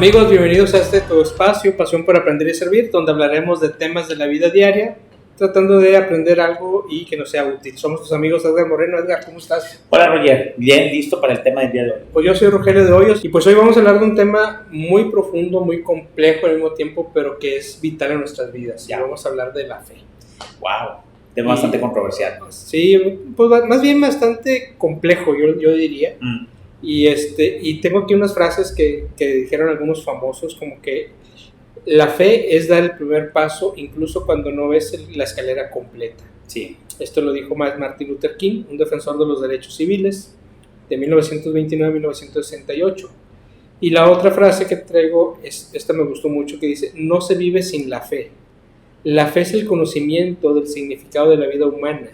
Amigos, bienvenidos a este tu espacio, Pasión por Aprender y Servir, donde hablaremos de temas de la vida diaria, tratando de aprender algo y que nos sea útil. Somos tus amigos Edgar Moreno. Edgar, ¿cómo estás? Hola Roger, bien listo para el tema del día de hoy. Pues yo soy Rogelio de Hoyos y pues hoy vamos a hablar de un tema muy profundo, muy complejo al mismo tiempo, pero que es vital en nuestras vidas. Ya vamos a hablar de la fe. Wow, tema bastante controversial. Sí, pues más bien bastante complejo, yo diría. Y tengo aquí unas frases que dijeron algunos famosos, como que la fe es dar el primer paso incluso cuando no ves la escalera completa. Sí. Esto lo dijo Martin Luther King, un defensor de los derechos civiles de 1929 a 1968. Y la otra frase que traigo, esta me gustó mucho, que dice: no se vive sin la fe. La fe es el conocimiento del significado de la vida humana.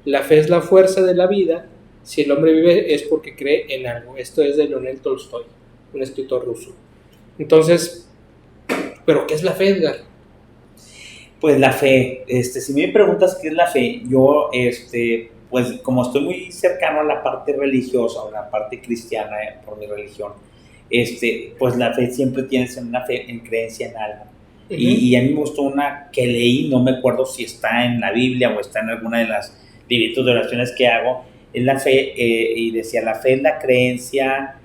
La fe es la fuerza de la vida. Si el hombre vive es porque cree en algo. Esto es de Leonel Tolstoy, un escritor ruso. Entonces, ¿pero qué es la fe, Edgar? Pues la fe, si me preguntas qué es la fe, yo, pues como estoy muy cercano a la parte religiosa o la parte cristiana por mi religión, pues la fe siempre tiene que ser una fe en creencia en algo. Uh-huh. Y a mí me gustó una que leí, no me acuerdo si está en la Biblia o está en alguna de las libritos de oraciones que hago, es la fe, y decía: la fe es la creencia,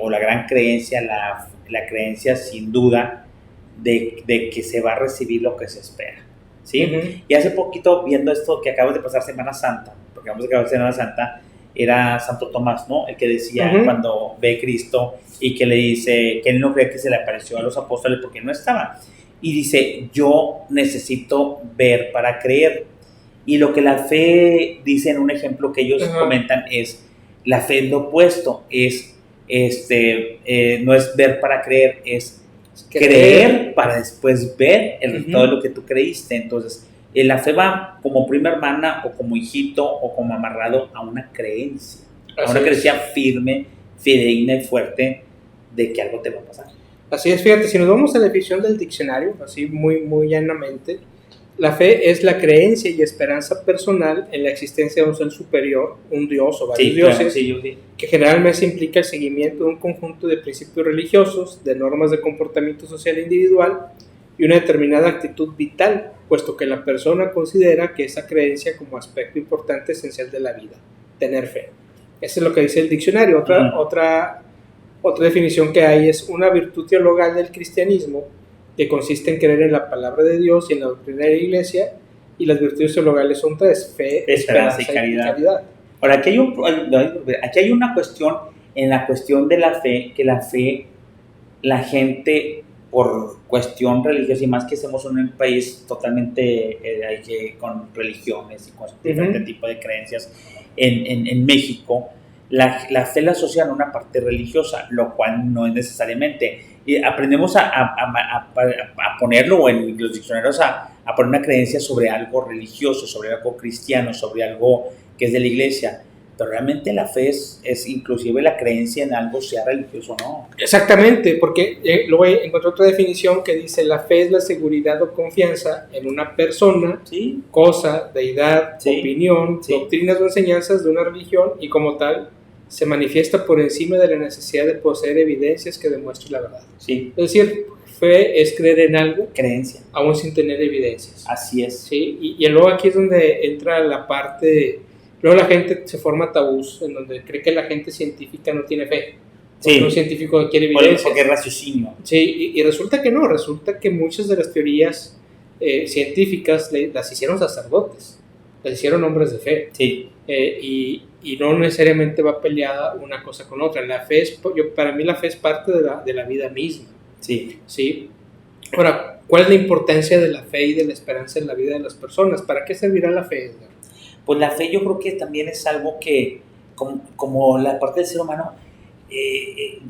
o la gran creencia, la creencia sin duda de que se va a recibir lo que se espera, ¿sí? Uh-huh. Y hace poquito, viendo esto que acaba de pasar Semana Santa, porque acabamos de acabar Semana Santa, era Santo Tomás, ¿no? El que decía, uh-huh, cuando ve a Cristo y que le dice que él no cree que se le apareció a los apóstoles porque no estaban. Y dice: yo necesito ver para creer. Y lo que la fe dice en un ejemplo que ellos, uh-huh, comentan es: la fe es lo opuesto, es no es ver para creer, es creer para después ver el resultado, uh-huh, de lo que tú creíste. Entonces, la fe va como prima hermana o como hijito o como amarrado a una creencia, a una creencia firme, fidedigna y fuerte de que algo te va a pasar. Así es, fíjate, si nos vamos a la definición del diccionario, así muy llanamente, la fe es la creencia y esperanza personal en la existencia de un ser superior, un dios o varios dioses, que generalmente implica el seguimiento de un conjunto de principios religiosos, de normas de comportamiento social individual y una determinada actitud vital, puesto que la persona considera que esa creencia como aspecto importante esencial de la vida, tener fe. Eso es lo que dice el diccionario. Otra definición que hay es una virtud teologal del cristianismo, que consiste en creer en la palabra de Dios y en la doctrina de la iglesia, y las virtudes teologales son tres: fe, esperanza y caridad. Ahora, aquí hay una cuestión, en la cuestión de la fe, que la fe, la gente, por cuestión religiosa, y más que somos un país totalmente con religiones y con diferente, uh-huh, tipo de creencias, en México, la fe la asocian a una parte religiosa, lo cual no es necesariamente. Y aprendemos a ponerlo en los diccionarios, a poner una creencia sobre algo religioso, sobre algo cristiano, sobre algo que es de la iglesia. Pero realmente la fe es inclusive la creencia en algo, sea religioso o no. Exactamente, porque luego encontré otra definición que dice: la fe es la seguridad o confianza en una persona, ¿sí?, cosa, deidad, ¿sí?, opinión, ¿sí?, doctrinas o enseñanzas de una religión, y como tal se manifiesta por encima de la necesidad de poseer evidencias que demuestren la verdad. Sí. Es decir, fe es creer en algo, creencia, aún sin tener evidencias. Así es. Sí. Y luego aquí es donde entra la parte. Luego la gente se forma tabús, en donde cree que la gente científica no tiene fe. Sí. Un científico quiere evidencias. Porque es raciocinio. Sí, y resulta que no. Resulta que muchas de las teorías científicas las hicieron sacerdotes, las hicieron hombres de fe. Sí. Y no necesariamente va peleada una cosa con otra. La fe para mí la fe es parte de la vida misma. Sí. ¿Sí? Ahora, ¿cuál es la importancia de la fe y de la esperanza en la vida de las personas? ¿Para qué servirá la fe, Edgar? Pues la fe yo creo que también es algo que, como la parte del ser humano,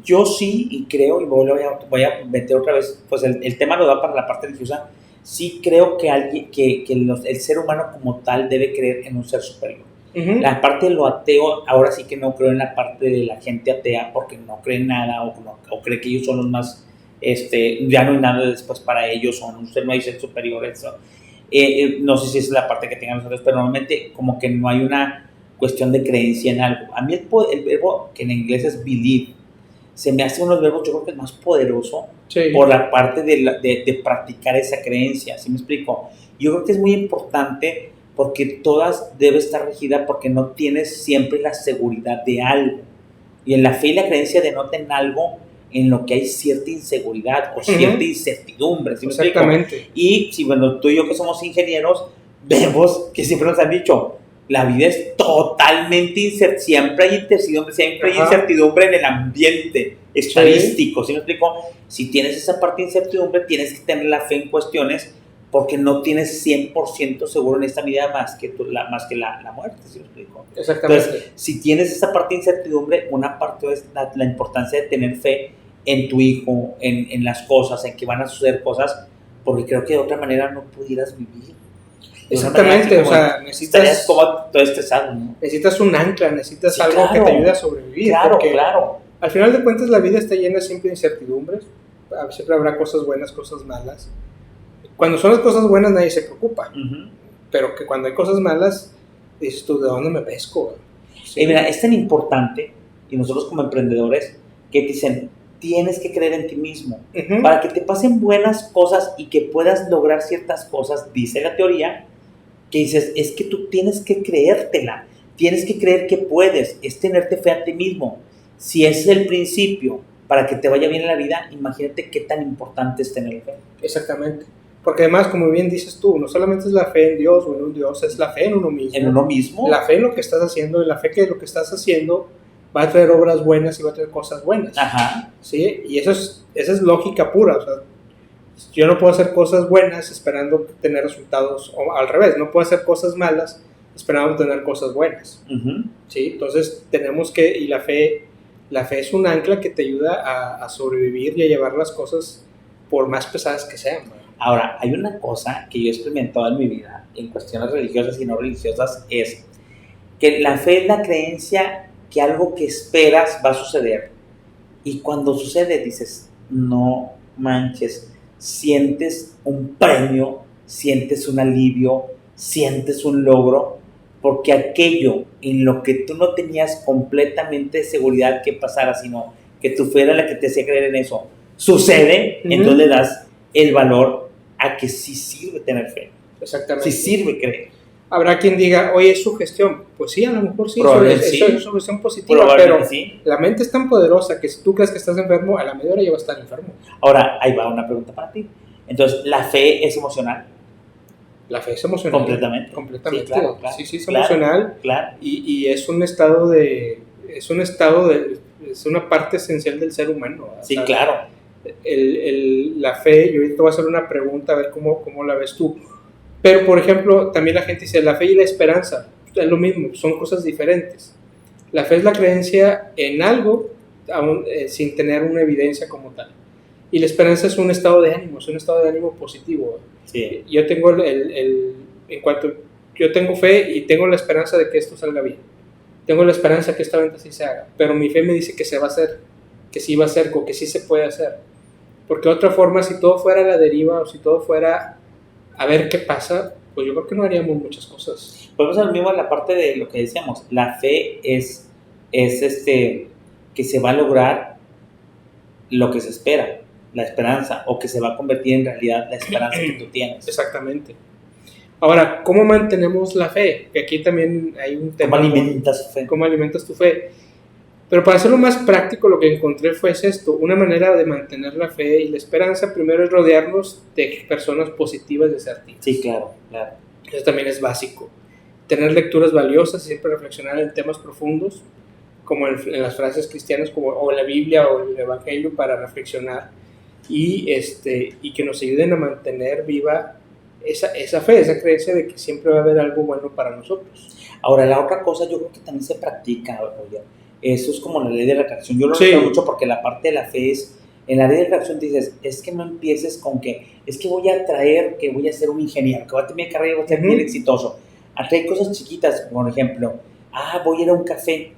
yo sí, y creo, y voy a meter otra vez, pues el tema lo da para la parte religiosa. Sí creo que el ser humano como tal debe creer en un ser superior. Uh-huh. La parte de lo ateo, ahora sí que no creo en la parte de la gente atea, porque no cree en nada o cree que ellos son los más, ya no hay nada después para ellos, o no hay ser superior. Eso. No sé si esa es la parte que tengan nosotros, pero normalmente como que no hay una cuestión de creencia en algo. A mí el verbo que en inglés es believe, se me hace uno de los verbos, yo creo que es más poderoso por la parte de practicar esa creencia, ¿sí me explico? Yo creo que es muy importante porque todas debe estar regida porque no tienes siempre la seguridad de algo. Y en la fe y la creencia denotan algo en lo que hay cierta inseguridad o cierta incertidumbre, ¿sí me explico? Exactamente. Y si, bueno, tú y yo que somos ingenieros, vemos que siempre nos han dicho, la vida es totalmente incierta, siempre hay incertidumbre en el ambiente estadístico, ¿sí me explico? Si tienes esa parte de incertidumbre, tienes que tener la fe en cuestiones porque no tienes 100% seguro en esta vida más que la muerte, ¿sí me explico? Exactamente. Entonces, si tienes esa parte de incertidumbre, una parte es la importancia de tener fe en tu hijo, en las cosas, en que van a suceder cosas, porque creo que de otra manera no pudieras vivir. Exactamente, o sea, necesitas como todo estresado, ¿no? Necesitas un ancla, necesitas algo que te ayude a sobrevivir. Claro. Al final de cuentas la vida está llena siempre de incertidumbres, siempre habrá cosas buenas, cosas malas. Cuando son las cosas buenas nadie se preocupa, pero que cuando hay cosas malas dices tú, ¿de dónde me pesco? Sí. Mira, es tan importante, y nosotros como emprendedores, que te dicen, tienes que creer en ti mismo, para que te pasen buenas cosas y que puedas lograr ciertas cosas, dice la teoría, que dices, es que tú tienes que creértela, tienes que creer que puedes, es tenerte fe a ti mismo. Si ese es el principio para que te vaya bien en la vida, imagínate qué tan importante es tener fe. Exactamente. Porque además, como bien dices tú, no solamente es la fe en Dios o en un Dios, es la fe en uno mismo. En uno mismo. La fe en lo que estás haciendo, y la fe que lo que estás haciendo va a traer obras buenas y va a traer cosas buenas. Ajá. ¿Sí? Y esa es lógica pura. O sea, yo no puedo hacer cosas buenas esperando tener resultados, o al revés, no puedo hacer cosas malas esperando tener cosas buenas. ¿Sí? Entonces tenemos que, y la fe es un ancla que te ayuda a sobrevivir y a llevar las cosas por más pesadas que sean, ¿no? Ahora, hay una cosa que yo he experimentado en mi vida, en cuestiones religiosas y no religiosas, es que la fe es la creencia que algo que esperas va a suceder. Y cuando sucede dices, no manches, sientes un premio, sientes un alivio, sientes un logro, porque aquello en lo que tú no tenías completamente seguridad que pasara, sino que tú fueras la que te hacía creer en eso, sucede, entonces le das el valor a que sí sirve tener fe. Exactamente. Sí sirve creer. Habrá quien diga, oye, es sugestión. Pues sí, a lo mejor sí, es sugestión positiva, pero sí. La mente es tan poderosa que si tú crees que estás enfermo, a la media hora ya vas a estar enfermo. Ahora, ahí va una pregunta para ti. Entonces, ¿la fe es emocional? La fe es emocional. Completamente. Completamente. Sí, claro. Sí, es emocional. Claro. Y es un estado de... Es una parte esencial del ser humano. Sí, claro. La fe, yo ahorita te voy a hacer una pregunta a ver cómo la ves tú. Pero, por ejemplo, también la gente dice, la fe y la esperanza, es lo mismo, son cosas diferentes. La fe es la creencia en algo sin tener una evidencia como tal. Y la esperanza es un estado de ánimo, es un estado de ánimo positivo. Sí. Yo tengo yo tengo fe y tengo la esperanza de que esto salga bien. Tengo la esperanza que esta venta sí se haga, pero mi fe me dice que se va a hacer, que sí va a hacer, o que sí se puede hacer. Porque de otra forma, si todo fuera a la deriva o si todo fuera a ver qué pasa, pues yo creo que no haríamos muchas cosas. Podemos ver mismo en la parte de lo que decíamos, la fe es que se va a lograr lo que se espera, la esperanza, o que se va a convertir en realidad la esperanza que tú tienes. Exactamente. Ahora, ¿cómo mantenemos la fe? Que aquí también hay un tema. ¿Cómo alimentas tu fe? ¿Cómo alimentas tu fe? Pero para hacerlo más práctico, lo que encontré fue esto. Una manera de mantener la fe y la esperanza, primero es rodearnos de personas positivas y asertivas. Sí, claro. Eso también es básico. Tener lecturas valiosas y siempre reflexionar en temas profundos, como en las frases cristianas, o en la Biblia o el Evangelio, para reflexionar y que nos ayuden a mantener viva esa fe, esa creencia de que siempre va a haber algo bueno para nosotros. Ahora, la otra cosa yo creo que también se practica, oye. Eso es como la ley de la atracción. Yo lo noto mucho porque la parte de la fe es, en la ley de la atracción dices, es que no empieces con que, es que voy a atraer que voy a ser un ingeniero, que voy a tener mi carrera y voy a ser bien exitoso. Atrae cosas chiquitas, por ejemplo, voy a ir a un café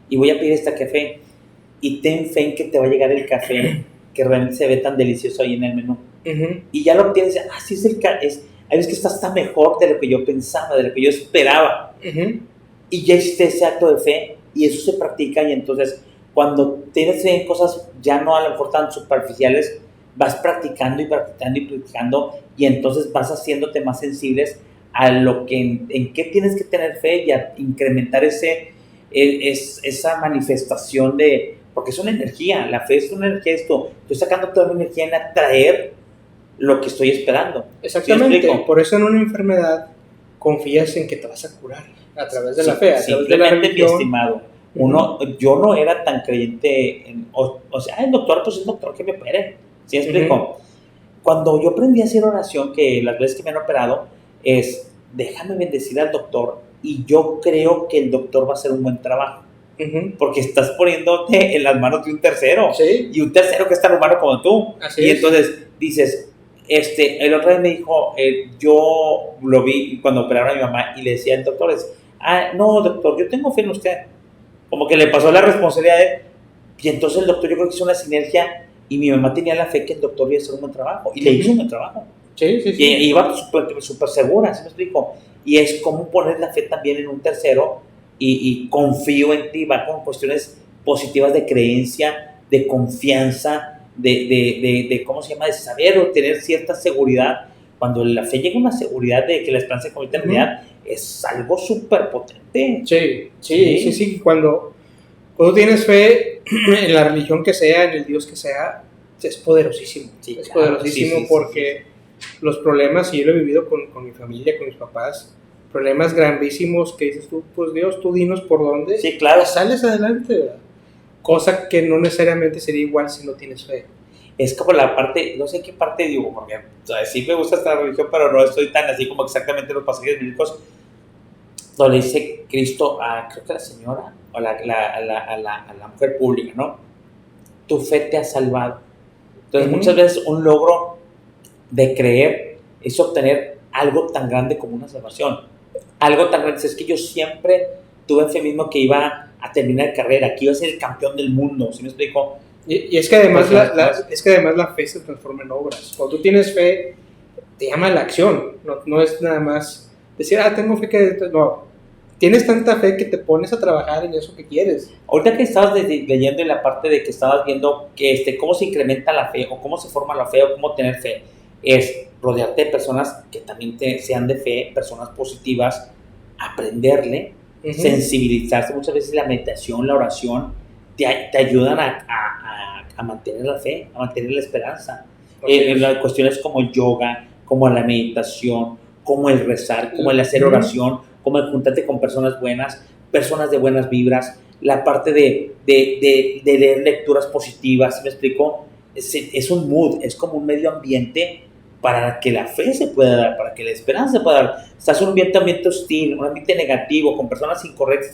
y voy a pedir este café y ten fe en que te va a llegar el café que realmente se ve tan delicioso ahí en el menú. Y ya lo obtienes, sí es el café, hay veces que está hasta mejor de lo que yo pensaba, de lo que yo esperaba. Y ya hiciste ese acto de fe. Y eso se practica y entonces cuando tienes cosas ya no a lo mejor tan superficiales, vas practicando y practicando y practicando, y entonces vas haciéndote más sensibles a lo que en qué tienes que tener fe y a incrementar esa manifestación de, porque es una energía, la fe es una energía, estoy sacando toda mi energía en atraer lo que estoy esperando. Exactamente, ¿sí? Por eso en una enfermedad confías en que te vas a curar a través de la fe, a través de la religión. Mi estimado, yo no era tan creyente o sea, el doctor, pues el doctor que me opere, ¿sí me explico? Cuando yo aprendí a hacer oración, que las veces que me han operado, es, déjame bendecir al doctor y yo creo que el doctor va a hacer un buen trabajo. Porque estás poniéndote en las manos de un tercero, ¿sí? Y un tercero que es tan humano como tú. Así y es. Entonces dices, el otro día me dijo, yo lo vi cuando operaron a mi mamá y le decía al doctor, no doctor, yo tengo fe en usted. Como que le pasó la responsabilidad y entonces el doctor yo creo que hizo una sinergia y mi mamá tenía la fe que el doctor iba a hacer un buen trabajo y le hizo un buen trabajo. Sí. Y iba súper segura, ¿sí me explico? Y es como poner la fe también en un tercero y confío en ti, va con cuestiones positivas de creencia, de confianza, de ¿cómo se llama? De saber o tener cierta seguridad. Cuando la fe llega a una seguridad de que la esperanza se convierte en realidad, es algo súper potente. Sí. Cuando tienes fe en la religión que sea, en el Dios que sea, es poderosísimo. Es poderosísimo porque los problemas, y yo lo he vivido con mi familia, con mis papás, problemas grandísimos que dices tú, pues Dios, tú dinos por dónde. Sí, claro. Sales adelante, ¿verdad? Cosa que no necesariamente sería igual si no tienes fe. Es como la parte, no sé qué parte digo, porque o sea, sí me gusta esta religión, pero no estoy tan así como exactamente los pasajes bíblicos donde dice Cristo a, creo que la señora, o a la mujer pública, ¿no? Tu fe te ha salvado. Entonces, muchas veces un logro de creer es obtener algo tan grande como una salvación. Algo tan grande, es que yo siempre tuve fe mismo que iba a terminar carrera, que iba a ser el campeón del mundo, ¿sí me explico? Y es que además la fe se transforma en obras. Cuando tú tienes fe, te llama la acción, no es nada más decir, tengo fe que... No, tienes tanta fe que te pones a trabajar en eso que quieres. Ahorita que estabas leyendo en la parte de que estabas viendo que cómo se incrementa la fe, o cómo se forma la fe, o cómo tener fe, es rodearte de personas que también sean de fe, personas positivas, aprenderle, sensibilizarse. Muchas veces la meditación, la oración, te ayudan a mantener la fe, a mantener la esperanza. En las cuestiones como el yoga, como la meditación, como el rezar, como el hacer oración, como el juntarte con personas buenas, personas de buenas vibras, la parte de leer lecturas positivas, ¿sí me explico? Es un mood, es como un medio ambiente para que la fe se pueda dar, para que la esperanza se pueda dar. Estás en un ambiente hostil, un ambiente negativo, con personas incorrectas,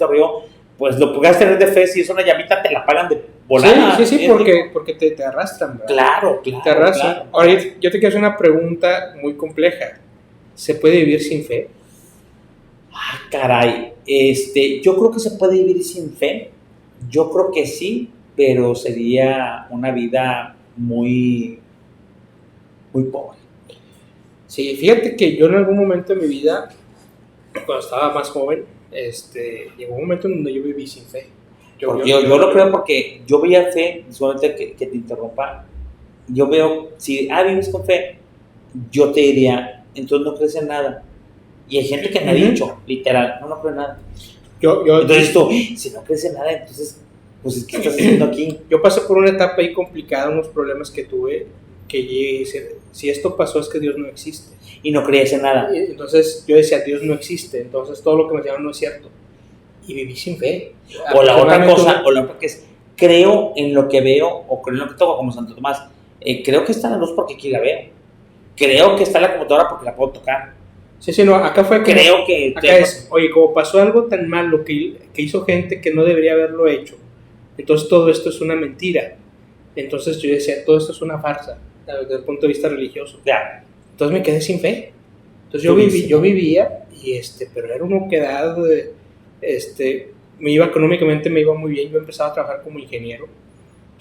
pues lo puedes tener de fe, si es una llamita te la pagan de volada. Sí, porque te arrastran, ¿verdad? Claro. Te arrastran. Claro. Ahora, yo te quiero hacer una pregunta muy compleja. ¿Se puede vivir sin fe? Caray, yo creo que se puede vivir sin fe, yo creo que sí, pero sería una vida muy pobre. Sí, fíjate que yo en algún momento de mi vida, cuando estaba más joven, llegó un momento en donde yo viví sin fe. Yo lo creo porque yo veía fe, solamente que te interrumpa, yo veo, si vives con fe, yo te diría, entonces no crees en nada. Y hay gente que me ha dicho, literal, no creo en nada. Entonces tú, si no crees en nada, entonces, pues, ¿qué estás haciendo aquí? Yo pasé por una etapa ahí complicada, unos problemas que tuve, que llegué a decir, si esto pasó es que Dios no existe. Y no creías en nada. Entonces yo decía, Dios no existe, entonces todo lo que me decían no es cierto. Y viví sin fe. O la otra cosa que es, creo en lo que veo, o creo en lo que toco, como Santo Tomás. Creo que está la luz porque aquí la veo. Creo que está la computadora porque la puedo tocar. Sí, no, acá fue como, creo que... Acá es, oye, como pasó algo tan malo que hizo gente que no debería haberlo hecho, entonces todo esto es una mentira. Entonces yo decía, todo esto es una farsa, desde el punto de vista religioso. Ya. Entonces me quedé sin fe. Entonces yo vivía, pero era una oquedad, económicamente me iba muy bien, yo empezaba a trabajar como ingeniero,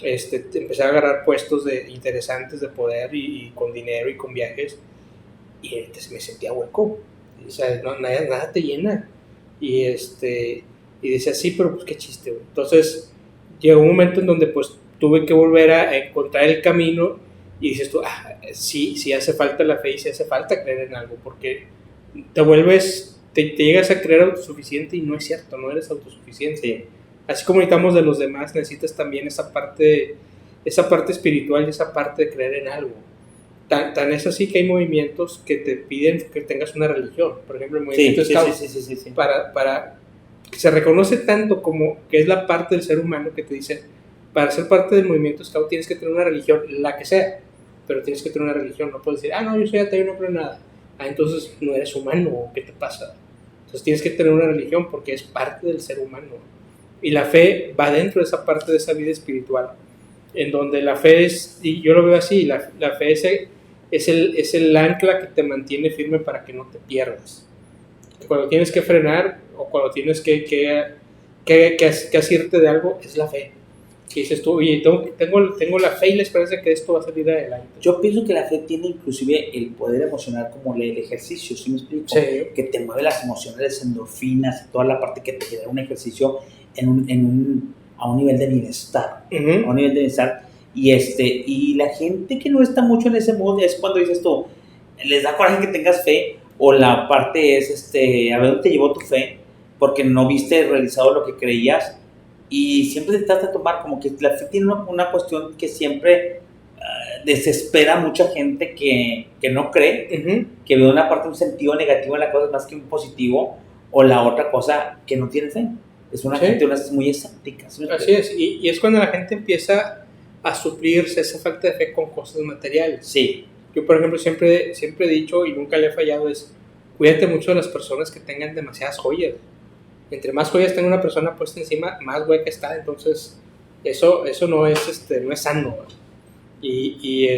empecé a agarrar puestos interesantes de poder y con dinero y con viajes. Y me sentía hueco, o sea, nada te llena. Y decía, sí, pero pues qué chiste, güey. Entonces llegó un momento en donde pues tuve que volver a encontrar el camino y dices tú, sí hace falta la fe y sí hace falta creer en algo, porque te llegas a creer autosuficiente y no es cierto, no eres autosuficiente. Sí. Así como necesitamos de los demás, necesitas también esa parte espiritual y esa parte de creer en algo. Tan es así que hay movimientos que te piden que tengas una religión. Por ejemplo, el movimiento Scout, sí. Para que se reconoce tanto como que es la parte del ser humano que te dice, para ser parte del movimiento Scout tienes que tener una religión, la que sea, pero tienes que tener una religión. No puedes decir, no, yo soy ateo y no creo en nada. Entonces no eres humano, ¿qué te pasa? Entonces tienes que tener una religión porque es parte del ser humano. Y la fe va dentro de esa parte de esa vida espiritual, en donde la fe es, y yo lo veo así, la fe es el ancla que te mantiene firme para que no te pierdas. Cuando tienes que frenar o cuando tienes que asirte de algo, es la fe. Que dices tú, oye, tengo la fe y la esperanza de que esto va a salir adelante. Yo pienso que la fe tiene inclusive el poder emocional como el ejercicio, ¿sí me explico? Sí. Que te mueve las emociones, las endorfinas, toda la parte que te genera un ejercicio a un nivel de bienestar. Uh-huh. A un nivel de bienestar. Y la gente que no está mucho en ese modo es cuando dices tú, les da coraje que tengas fe, o la parte es, a ver dónde te llevó tu fe, porque no viste realizado lo que creías, y siempre te trata de tomar como que la fe tiene una cuestión que siempre desespera a mucha gente que no cree, uh-huh, que ve una parte, un sentido negativo en la cosa más que un positivo, o la otra cosa que no tiene fe. Es una gente muy escéptica. ¿Sí? Así es, y es cuando la gente empieza a suplirse esa falta de fe con cosas materiales. Sí. Yo, por ejemplo, siempre he dicho y nunca le he fallado es, cuídate mucho de las personas que tengan demasiadas joyas. Entre más joyas tenga una persona puesta encima, más hueca está. Entonces, eso no es sano. Y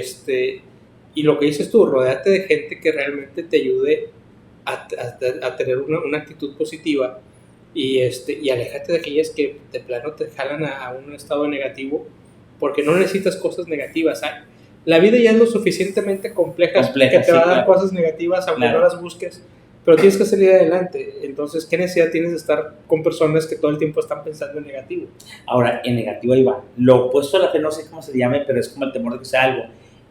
lo que dices tú, rodéate de gente que realmente te ayude a tener una actitud positiva y aléjate de aquellas que de plano te jalan a un estado negativo, porque no necesitas cosas negativas. La vida ya es lo suficientemente compleja que te va a dar cosas negativas aunque no las busques, pero tienes que salir adelante. Entonces, ¿qué necesidad tienes de estar con personas que todo el tiempo están pensando en negativo? Ahora, en negativo ahí va. Lo opuesto a la fe, no sé cómo se llame, pero es como el temor de que sea algo.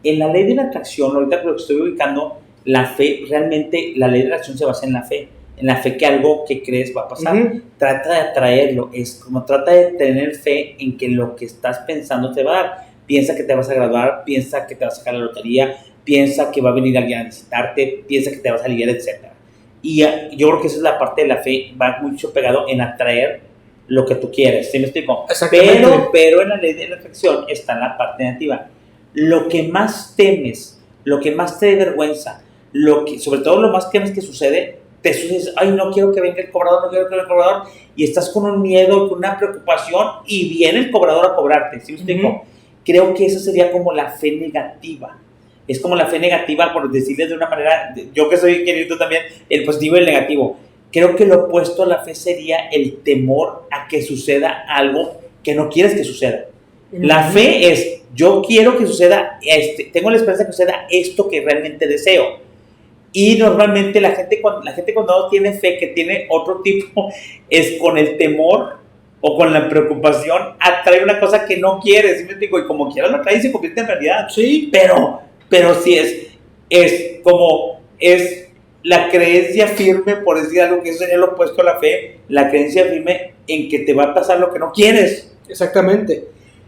En la ley de la atracción, ahorita lo que estoy ubicando, la fe, realmente la ley de la atracción se basa en la fe que algo que crees va a pasar. Uh-huh. Trata de atraerlo, es como trata de tener fe en que lo que estás pensando te va a dar. Piensa que te vas a graduar, piensa que te vas a sacar la lotería, piensa que va a venir alguien a visitarte, piensa que te vas a aliviar, etc. Y yo creo que esa es la parte de la fe, va mucho pegado en atraer lo que tú quieres, ¿sí me explico? Pero en la ley de la atracción está la parte negativa. Lo que más temes, lo que más te dé vergüenza, sobre todo lo más temes que sucede, te sucede, no quiero que venga el cobrador, y estás con un miedo, con una preocupación, y viene el cobrador a cobrarte, ¿sí me explico? Uh-huh. Creo que esa sería como la fe negativa. Es como la fe negativa, por decirles de una manera, yo que soy querido también, el positivo y el negativo. Creo que lo opuesto a la fe sería el temor a que suceda algo que no quieres que suceda. Uh-huh. La fe es, yo quiero que suceda, tengo la esperanza de que suceda esto que realmente deseo. Y normalmente la gente cuando no tiene fe, que tiene otro tipo, es con el temor o con la preocupación, atrae una cosa que no quieres, ¿sí me explico? Y como quieras lo atrae y se convierte en realidad. Sí. Pero sí es como, es la creencia firme, por decir algo, que eso sería lo opuesto a la fe, la creencia firme en que te va a pasar lo que no quieres. Exactamente.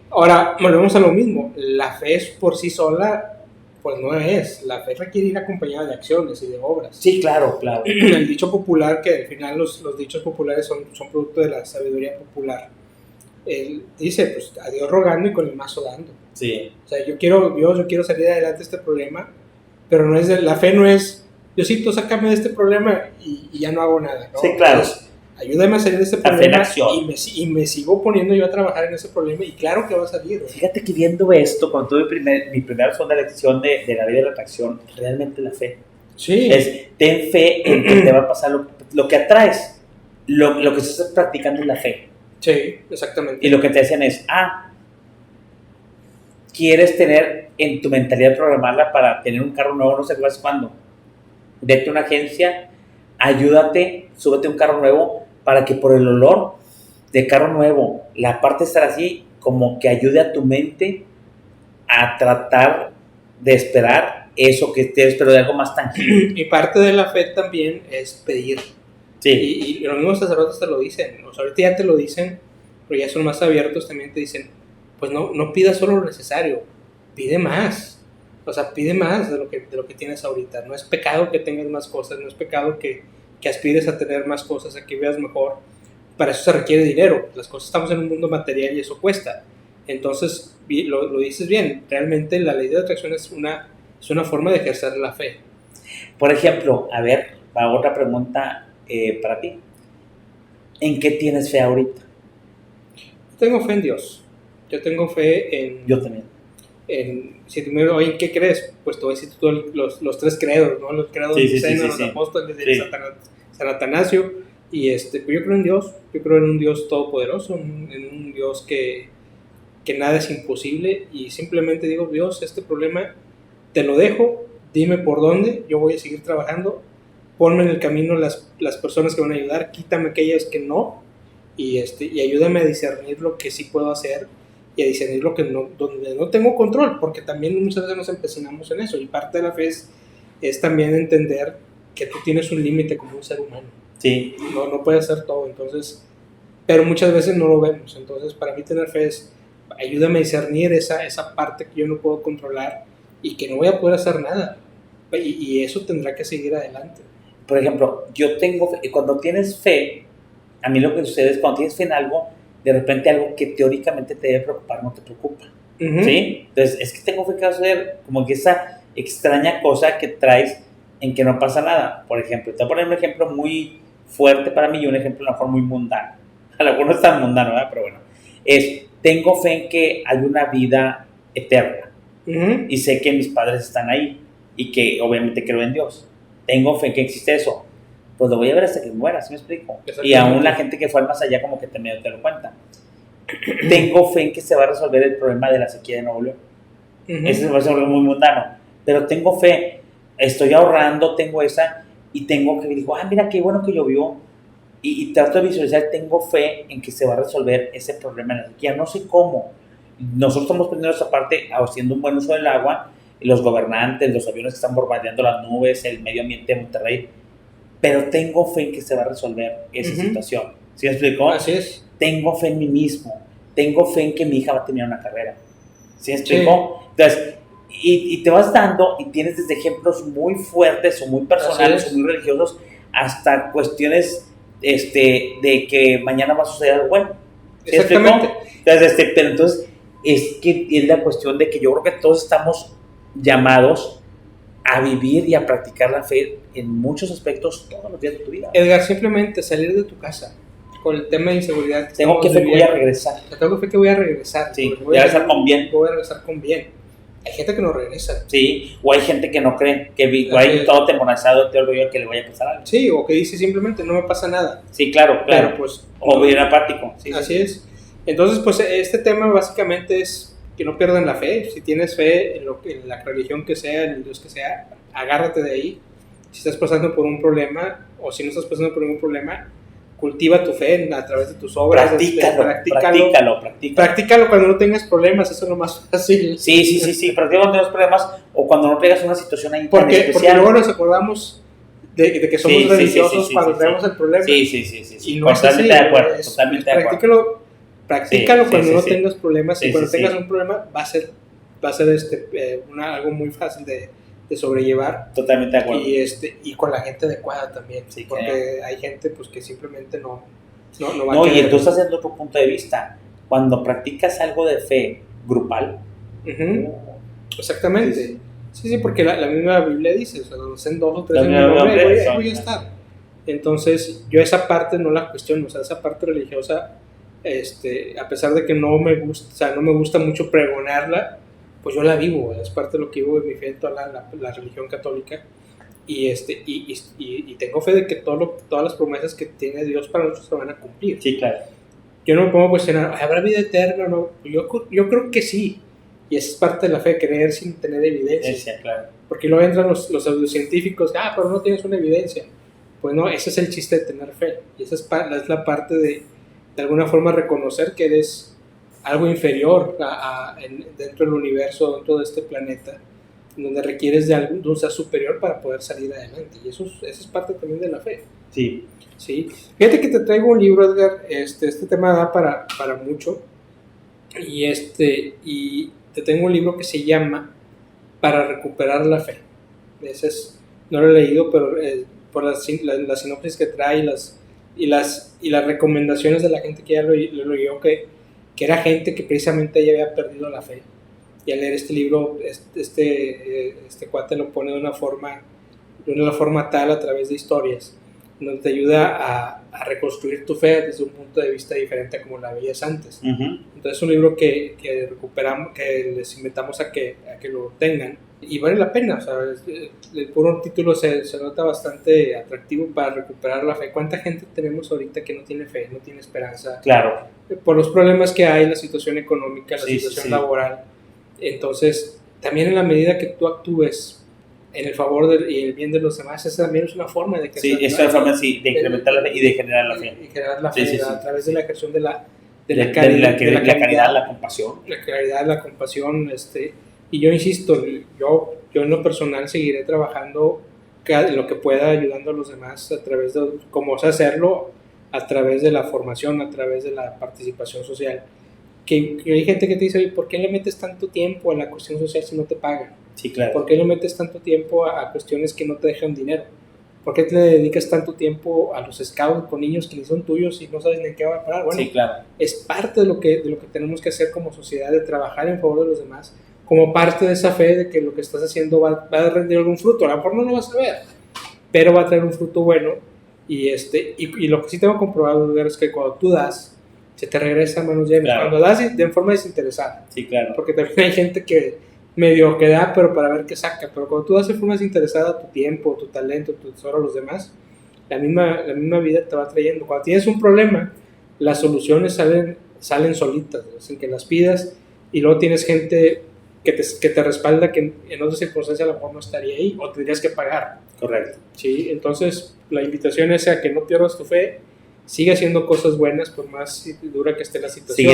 Ahora, volvemos a lo mismo, la fe es por sí sola, pues no es. La fe requiere ir acompañada de acciones y de obras. Sí, claro. El dicho popular, que al final los dichos populares son producto de la sabiduría popular, él dice, pues a Dios rogando y con el mazo dando. Sí. O sea, yo quiero salir adelante de este problema, pero la fe no es, Diosito, sácame de este problema y ya no hago nada, ¿no? Sí, claro. Entonces, ayúdame a salir de este problema y me sigo poniendo yo a trabajar en ese problema y claro que va a salir. Fíjate que viendo esto, cuando tuve mi primera segunda lección de la ley de la atracción, realmente la fe. Sí. Es, ten fe en que te va a pasar lo que atraes. Lo que estás practicando es la fe. Sí, exactamente. Y lo que te decían es, quieres tener en tu mentalidad programarla para tener un carro nuevo, no sé cuándo. Vete a una agencia, ayúdate, súbete a un carro nuevo, para que por el olor de carro nuevo, la parte de estar así, como que ayude a tu mente a tratar de esperar eso que te pero de algo más tangible. Y parte de la fe también es pedir. Sí. Y los mismos sacerdotes te lo dicen. O sea, ahorita ya te lo dicen, pero ya son más abiertos, también te dicen, pues no pidas solo lo necesario, pide más. O sea, pide más de lo que tienes ahorita. No es pecado que tengas más cosas, no es pecado que aspires a tener más cosas, a que vivas mejor. Para eso se requiere dinero. Las cosas, estamos en un mundo material y eso cuesta. Entonces, lo dices bien, realmente la ley de atracción es una forma de ejercer la fe. Por ejemplo, a ver, otra pregunta para ti. ¿En qué tienes fe ahorita? Tengo fe en Dios. Yo tengo fe en... Yo también. Si tú me dices, oye, ¿en qué crees? Pues te voy a decir todos los tres credos, ¿no? Los credos de los apóstoles, de San Atanasio. Y pues yo creo en Dios. Yo creo en un Dios todopoderoso, en un Dios que nada es imposible. Y simplemente digo, Dios, este problema te lo dejo, dime por dónde, yo voy a seguir trabajando. Ponme en el camino las personas que van a ayudar, quítame aquellas que no. Y ayúdame a discernir lo que sí puedo hacer y a discernir lo que donde no tengo control, porque también muchas veces nos empecinamos en eso, y parte de la fe es también entender que tú tienes un límite como un ser humano. Sí. No puedes hacer todo, entonces, pero muchas veces no lo vemos. Entonces, para mí tener fe es, ayúdame a discernir esa parte que yo no puedo controlar y que no voy a poder hacer nada, y eso tendrá que seguir adelante. Por ejemplo, yo tengo fe, y cuando tienes fe, a mí lo que sucede es cuando tienes fe en algo, de repente algo que teóricamente te debe preocupar no te preocupa. Uh-huh. ¿Sí? Entonces, es que tengo fe que va a suceder como que esa extraña cosa que traes en que no pasa nada. Por ejemplo, te voy a poner un ejemplo muy fuerte para mí y un ejemplo a lo mejor muy mundano. A lo mejor no es tan mundano, ¿verdad? Pero bueno. Tengo fe en que hay una vida eterna. Uh-huh. Y sé que mis padres están ahí y que obviamente creo en Dios. Tengo fe en que existe eso. Pues lo voy a ver hasta que muera, ¿sí me explico? Y aún la gente que fue más allá como que te lo cuenta. Tengo fe en que se va a resolver el problema de la sequía de Nuevo León. Uh-huh. Ese es algo muy mundano. Pero tengo fe, estoy ahorrando, tengo esa, y tengo que digo, mira qué bueno que llovió. Y trato de visualizar, tengo fe en que se va a resolver ese problema de la sequía. No sé cómo. Nosotros estamos poniendo esa parte haciendo un buen uso del agua, y los gobernantes, los aviones que están bombardeando las nubes, el medio ambiente de Monterrey. Pero tengo fe en que se va a resolver esa uh-huh. situación. ¿Sí me explico? Así es. Tengo fe en mí mismo. Tengo fe en que mi hija va a terminar una carrera. ¿Sí me explico? Sí. Entonces, y te vas dando y tienes desde ejemplos muy fuertes o muy personales o muy religiosos hasta cuestiones de que mañana va a suceder algo bueno. ¿Sí exactamente. Entonces, pero entonces es que es la cuestión de que yo creo que todos estamos llamados a vivir y a practicar la fe en muchos aspectos todos los días de tu vida. Edgar, simplemente salir de tu casa con el tema de inseguridad. Tengo fe que voy a regresar. Tengo fe que voy a regresar. Sí, voy a regresar con bien. Voy a regresar con bien. Hay gente que no regresa. Sí, o hay gente que no cree, que hay todo temorizado, te olvido que le vaya a pasar algo. Sí, o que dice simplemente no me pasa nada. Sí, claro. Pero pues, o bien apático. Sí, así es. Entonces, pues este tema básicamente es que no pierdan la fe. Si tienes fe en la religión que sea, en el Dios que sea, agárrate de ahí. Si estás pasando por un problema o si no estás pasando por ningún problema, cultiva tu fe a través de tus obras. Practícalo cuando no tengas problemas, eso es lo más fácil. Sí, practícalo cuando tengas problemas o cuando no tengas una situación ahí tan especial. Porque luego nos acordamos de que somos religiosos cuando tenemos el problema. Sí. Y no totalmente de acuerdo. Practícalo cuando no tengas problemas y cuando tengas un problema va a ser algo muy fácil de sobrellevar. Totalmente de acuerdo. Y con la gente adecuada también, porque hay gente pues que simplemente no va a querer. Y entonces desde otro punto de vista, cuando practicas algo de fe grupal. Uh-huh. Exactamente. Sí, porque la misma Biblia dice, o sea, donde estén dos o tres en mi nombre, voy a estar. Entonces, yo esa parte no la cuestiono, o sea, esa parte religiosa, a pesar de que no me gusta mucho pregonarla, pues yo la vivo, es parte de lo que vivo de mi fe en toda la religión católica, y tengo fe de que todas las promesas que tiene Dios para nosotros se van a cumplir. Sí, claro. Yo no me pongo a cuestionar, ¿habrá vida eterna o no? Yo creo que sí, y esa es parte de la fe, creer sin tener evidencia. Sí, claro. Porque luego entran los pseudocientíficos, pero no tienes una evidencia. Pues no, ese es el chiste de tener fe, y esa es la parte de alguna forma reconocer que eres algo inferior dentro del universo, dentro de este planeta, donde requieres de un ser superior para poder salir adelante. Y eso es parte también de la fe. Sí. Sí. Fíjate que te traigo un libro, Edgar. Este tema da para mucho. Y te tengo un libro que se llama Para recuperar la fe. No lo he leído, pero por la sinopsis que trae y las recomendaciones de la gente que ya lo leyó, que era gente que precisamente ya había perdido la fe. Y al leer este libro, este cuate lo pone de una forma tal, a través de historias, donde te ayuda a reconstruir tu fe desde un punto de vista diferente a como la veías antes. Uh-huh. Entonces es un libro que recuperamos, que les invitamos a que lo tengan, y vale la pena. O sea, el puro título se nota bastante atractivo para recuperar la fe. ¿Cuánta gente tenemos ahorita que no tiene fe, no tiene esperanza? Claro. Por los problemas que hay, la situación económica, la situación laboral. Entonces, también en la medida que tú actúes en el favor y el bien de los demás, esa también es una forma de crecer. Sí, es una forma de incrementar la fe y de generar la fe. Y generar la fe a través de la creación de la caridad, la compasión. La caridad, la compasión. Y yo insisto, yo en lo personal seguiré trabajando en lo que pueda, ayudando a los demás a través de, como sé hacerlo, a través de la formación, a través de la participación social. Que hay gente que te dice, oye, ¿por qué le metes tanto tiempo a la cuestión social si no te pagan? Sí, claro. ¿Por qué le metes tanto tiempo a cuestiones que no te dejan dinero? ¿Por qué te dedicas tanto tiempo a los scouts con niños que ni son tuyos y no sabes ni en qué va a parar? Bueno, sí, claro. Es parte de lo que tenemos que hacer como sociedad, de trabajar en favor de los demás, como parte de esa fe de que lo que estás haciendo va a rendir algún fruto. A lo mejor no lo vas a ver, pero va a traer un fruto bueno. Y lo que sí tengo comprobado es que cuando tú das, se te regresa a manos llenas. Claro. Cuando das de forma desinteresada. Sí, claro. Porque también hay gente que medio que da, pero para ver qué saca. Pero cuando tú das de forma desinteresada tu tiempo, tu talento, tu tesoro a los demás, la misma vida te va trayendo. Cuando tienes un problema, las soluciones salen solitas, sin que las pidas, y luego tienes gente que te respalda, que en otras circunstancias a lo mejor no estaría ahí, o tendrías que pagar. Correcto. Sí, entonces la invitación es a que no pierdas tu fe, sigue haciendo cosas buenas por más dura que esté la situación.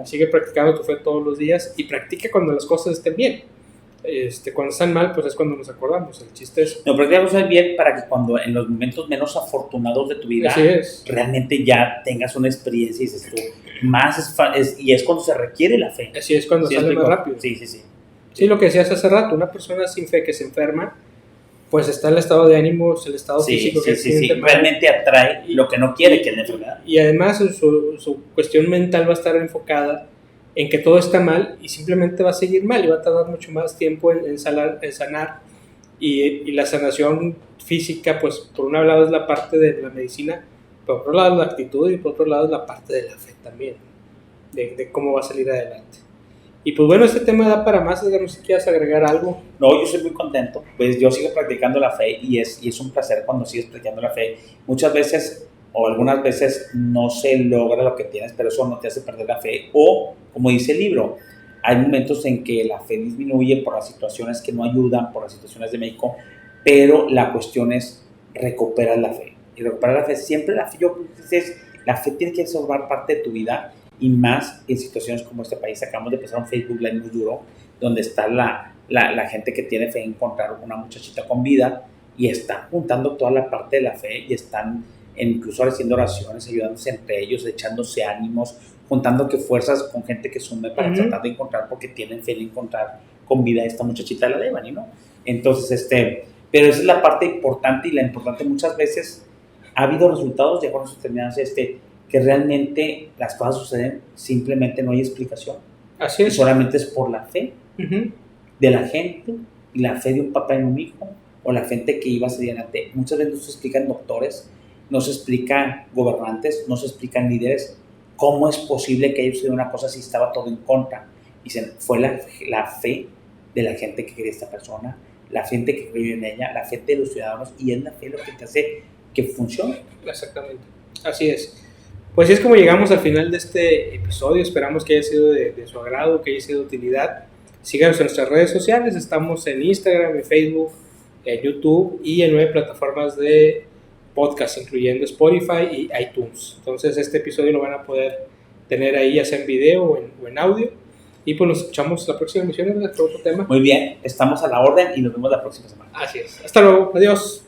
Sigue practicando tu fe todos los días, y practica cuando las cosas estén bien. Cuando están mal, pues es cuando nos acordamos. El chiste es... No, practicamos bien para que cuando en los momentos menos afortunados de tu vida realmente ya tengas una experiencia y dices tú, y es cuando se requiere la fe. Así es, cuando sale más rápido. Sí, lo que decías hace rato, una persona sin fe que se enferma, pues está el estado de ánimo, el estado físico que realmente atrae lo que no quiere, que es la enfermedad. Y además su cuestión mental va a estar enfocada en que todo está mal, y simplemente va a seguir mal, y va a tardar mucho más tiempo en sanar. Y la sanación física, pues por un lado es la parte de la medicina, por otro lado es la actitud, y por otro lado es la parte de la fe también, de cómo va a salir adelante. Y pues bueno, este tema da para más. Edgar, no sé si quieres agregar algo. No, yo estoy muy contento, pues yo sigo practicando la fe, y es un placer cuando sigues practicando la fe. Muchas veces o algunas veces no se logra lo que tienes, pero eso no te hace perder la fe. O, como dice el libro, hay momentos en que la fe disminuye por las situaciones que no ayudan, por las situaciones de México, pero la cuestión es recuperar la fe. Y recuperar la fe, siempre la fe tiene que formar parte de tu vida, y más en situaciones como este país. Acabamos de empezar un Facebook Live muy duro, donde está la gente que tiene fe en encontrar una muchachita con vida, y están juntando toda la parte de la fe, y están incluso haciendo oraciones, ayudándose entre ellos, echándose ánimos, juntando fuerzas con gente que sume para tratar de encontrar, porque tienen fe en encontrar con vida a esta muchachita de la Devani, ¿no? Entonces, pero esa es la parte importante, y la importante muchas veces ha habido resultados, ya con eso terminamos, que realmente las cosas suceden, simplemente no hay explicación. Así es. Y solamente es por la fe de la gente, y la fe de un papá en un hijo, o la gente que iba a salir adelante. Muchas veces no se explican doctores, no se explican gobernantes, no se explican líderes, cómo es posible que haya sucedido una cosa si estaba todo en contra. Dicen, fue la fe de la gente que quería esta persona, la gente que creyó en ella, la fe de los ciudadanos, y es la fe lo que te hace que funcione. Exactamente, así es. Pues así es como llegamos al final de este episodio. Esperamos que haya sido de su agrado, que haya sido de utilidad. Síganos en nuestras redes sociales, estamos en Instagram, en Facebook, en YouTube, y en 9 plataformas de podcast, incluyendo Spotify y iTunes. Entonces este episodio lo van a poder tener ahí, ya sea en video o en audio. Y pues nos escuchamos la próxima emisión de otro tema. Muy bien, estamos a la orden y nos vemos la próxima semana. Así es. Hasta luego. Adiós.